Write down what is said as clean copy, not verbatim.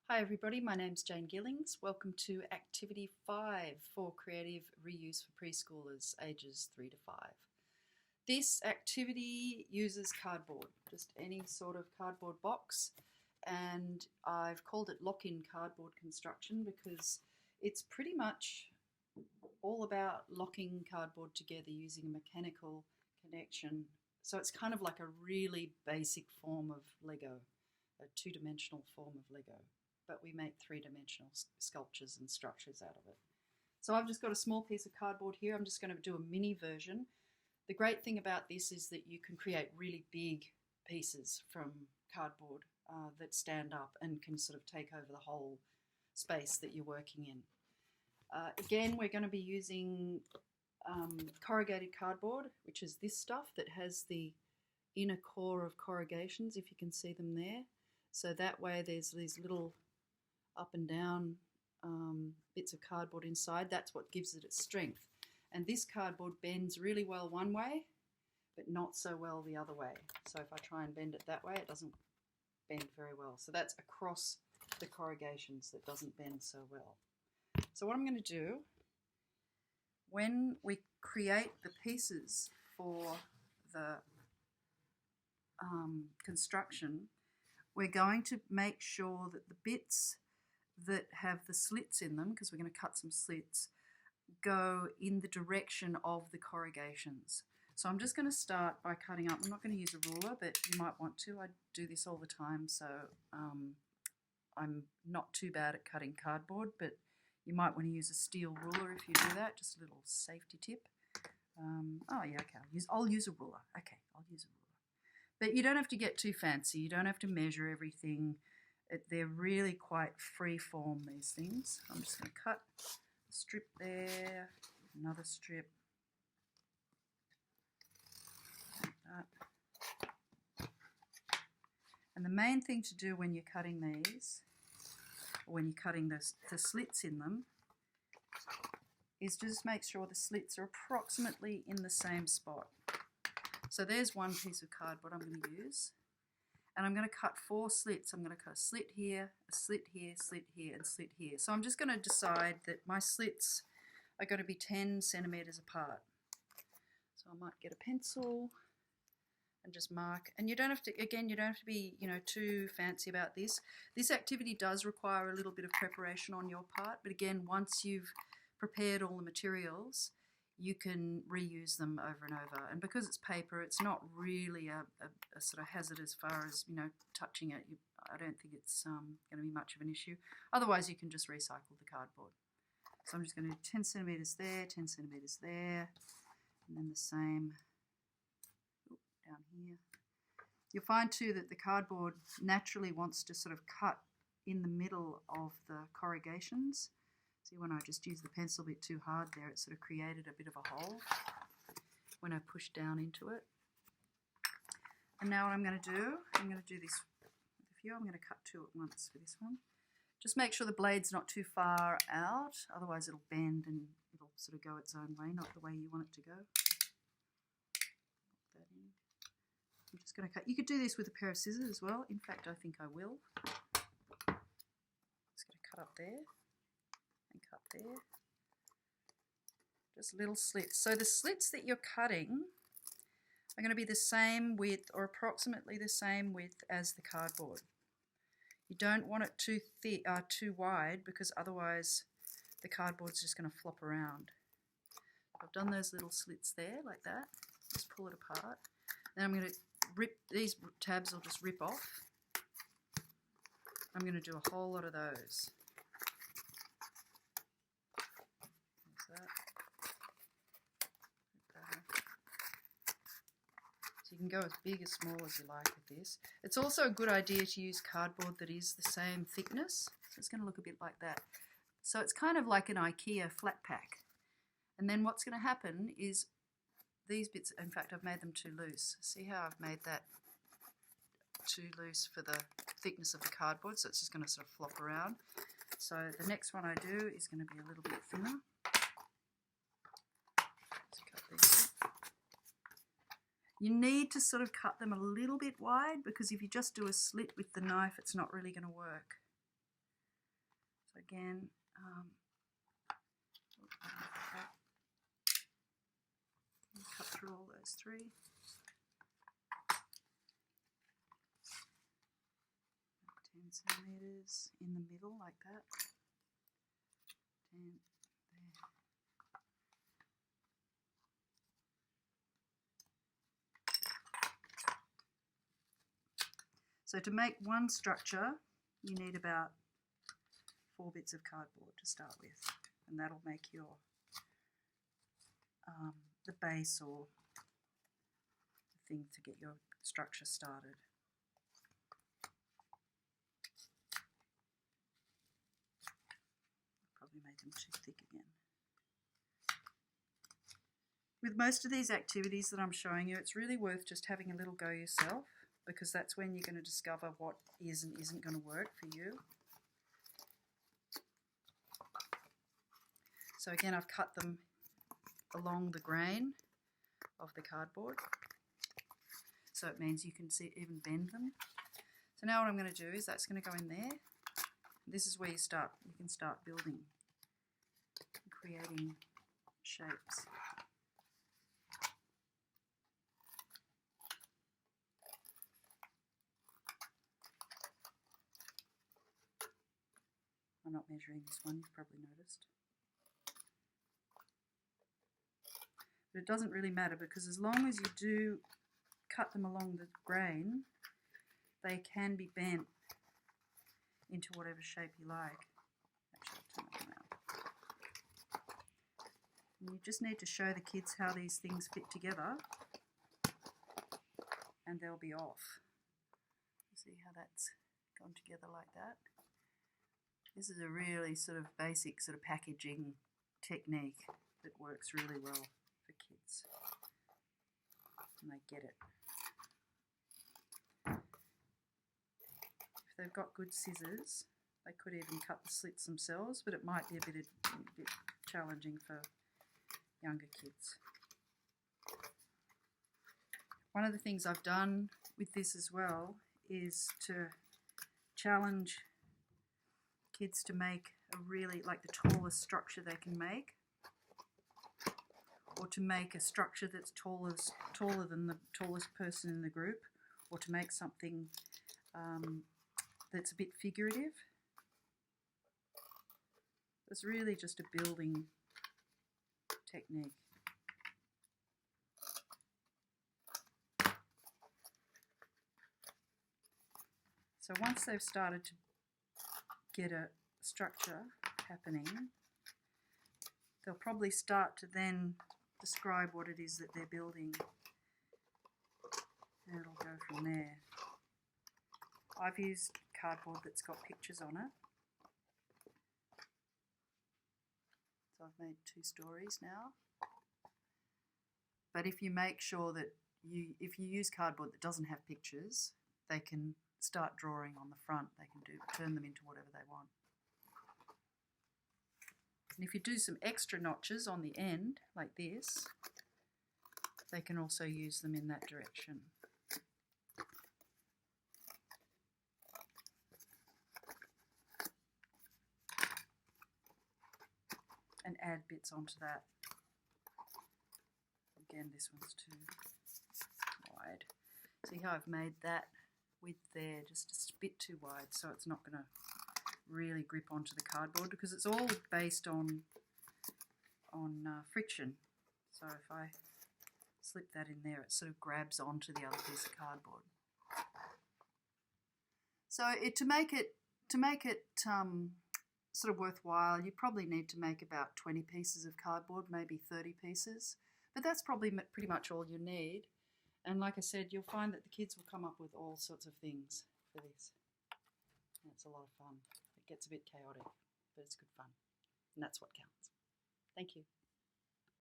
Hi everybody, my name's Jane Gillings. Welcome to Activity 5 for Creative Reuse for Preschoolers ages 3 to 5. This activity uses cardboard, just any sort of cardboard box, and I've called it lock-in cardboard construction because it's pretty much all about locking cardboard together using a mechanical connection. So it's kind of like a really basic form of Lego, a two-dimensional form of Lego. But we make three-dimensional sculptures and structures out of it. So I've just got a small piece of cardboard here. I'm just going to do a mini version. The great thing about this is that you can create really big pieces from cardboard that stand up and can sort of take over the whole space that you're working in. Again, we're going to be using corrugated cardboard, which is this stuff that has the inner core of corrugations, if you can see them there. So that way there's these little up and down bits of cardboard inside. That's what gives it its strength. And this cardboard bends really well one way, but not so well the other way. So if I try and bend it that way, it doesn't bend very well. So that's across the corrugations that doesn't bend so well. So what I'm going to do, when we create the pieces for the construction, we're going to make sure that the bits that have the slits in them, because we're going to cut some slits, go in the direction of the corrugations. So I'm just going to start by cutting up. I'm not going to use a ruler, but you might want to. I do this all the time, so I'm not too bad at cutting cardboard, but you might want to use a steel ruler if you do that, just a little safety tip. Oh yeah, okay, I'll use a ruler. Okay, I'll use a ruler. But you don't have to get too fancy. You don't have to measure everything. They're really quite free form, these things. I'm just going to cut a strip there, another strip, like that. And the main thing to do when you're cutting these, or when you're cutting the slits in them, is just make sure the slits are approximately in the same spot. So there's one piece of cardboard I'm going to use. And I'm going to cut 4 slits. I'm going to cut a slit here, a slit here, slit here, and slit here. So I'm just going to decide that my slits are going to be 10 centimetres apart. So I might get a pencil and just mark. And you don't have to, again, you don't have to be, too fancy about this. This activity does require a little bit of preparation on your part. But again, once you've prepared all the materials, you can reuse them over and over. And because it's paper, it's not really a sort of hazard as far as, touching it. I don't think it's going to be much of an issue. Otherwise, you can just recycle the cardboard. So I'm just going to do 10 centimetres there, 10 centimetres there, and then the same down here. You'll find too that the cardboard naturally wants to sort of cut in the middle of the corrugations. See, when I just used the pencil a bit too hard there, it sort of created a bit of a hole when I pushed down into it. And now what I'm going to do this with a few. I'm going to cut 2 at once for this one. Just make sure the blade's not too far out, otherwise it'll bend and it'll sort of go its own way, not the way you want it to go. Put that in. I'm just going to cut. You could do this with a pair of scissors as well. In fact, I think I will. Just going to cut up there. And cut there, just little slits. So the slits that you're cutting are going to be the same width or approximately the same width as the cardboard. You don't want it too thick, too wide, because otherwise the cardboard's just going to flop around. I've done those little slits there like that. Just pull it apart. Then I'm going to rip, these tabs will just rip off. I'm going to do a whole lot of those. So you can go as big as small as you like with this. It's also a good idea to use cardboard that is the same thickness. So it's going to look a bit like that. So it's kind of like an IKEA flat pack. And then what's going to happen is these bits, in fact I've made them too loose. See how I've made that too loose for the thickness of the cardboard, so it's just going to sort of flop around. So the next one I do is going to be a little bit thinner. You need to sort of cut them a little bit wide, because if you just do a slit with the knife, it's not really going to work. So again, cut through all those 3. 10 centimetres in the middle like that. 10 there. So to make one structure, you need about 4 bits of cardboard to start with, and that'll make your the base or the thing to get your structure started. Probably made them too thick again. With most of these activities that I'm showing you, it's really worth just having a little go yourself, because that's when you're going to discover what is and isn't going to work for you. So again, I've cut them along the grain of the cardboard, so it means you can see even bend them. So now what I'm going to do is that's going to go in there. This is where you can start building, creating shapes. I'm not measuring this one, you've probably noticed. But it doesn't really matter, because as long as you do cut them along the grain, they can be bent into whatever shape you like. Actually, I'll turn it around. And you just need to show the kids how these things fit together, and they'll be off. See how that's gone together like that? This is a really sort of basic sort of packaging technique that works really well for kids, and they get it. If they've got good scissors, they could even cut the slits themselves, but it might be a bit challenging for younger kids. One of the things I've done with this as well is to challenge kids to make a really, like, the tallest structure they can make, or to make a structure that's taller than the tallest person in the group, or to make something that's a bit figurative. It's really just a building technique. So once they've started to get a structure happening, they'll probably start to then describe what it is that they're building, and it'll go from there. I've used cardboard that's got pictures on it, so I've made 2 stories now. But if you make sure that if you use cardboard that doesn't have pictures, they can start drawing on the front. They can turn them into whatever they want. And if you do some extra notches on the end, like this, they can also use them in that direction. And add bits onto that. Again, this one's too wide. See how I've made that width there just a bit too wide, so it's not going to really grip onto the cardboard, because it's all based on friction. So if I slip that in there, it sort of grabs onto the other piece of cardboard. So to make it sort of worthwhile, you probably need to make about 20 pieces of cardboard, maybe 30 pieces, but that's probably pretty much all you need. And like I said, you'll find that the kids will come up with all sorts of things for this. And it's a lot of fun. It gets a bit chaotic, but it's good fun. And that's what counts. Thank you.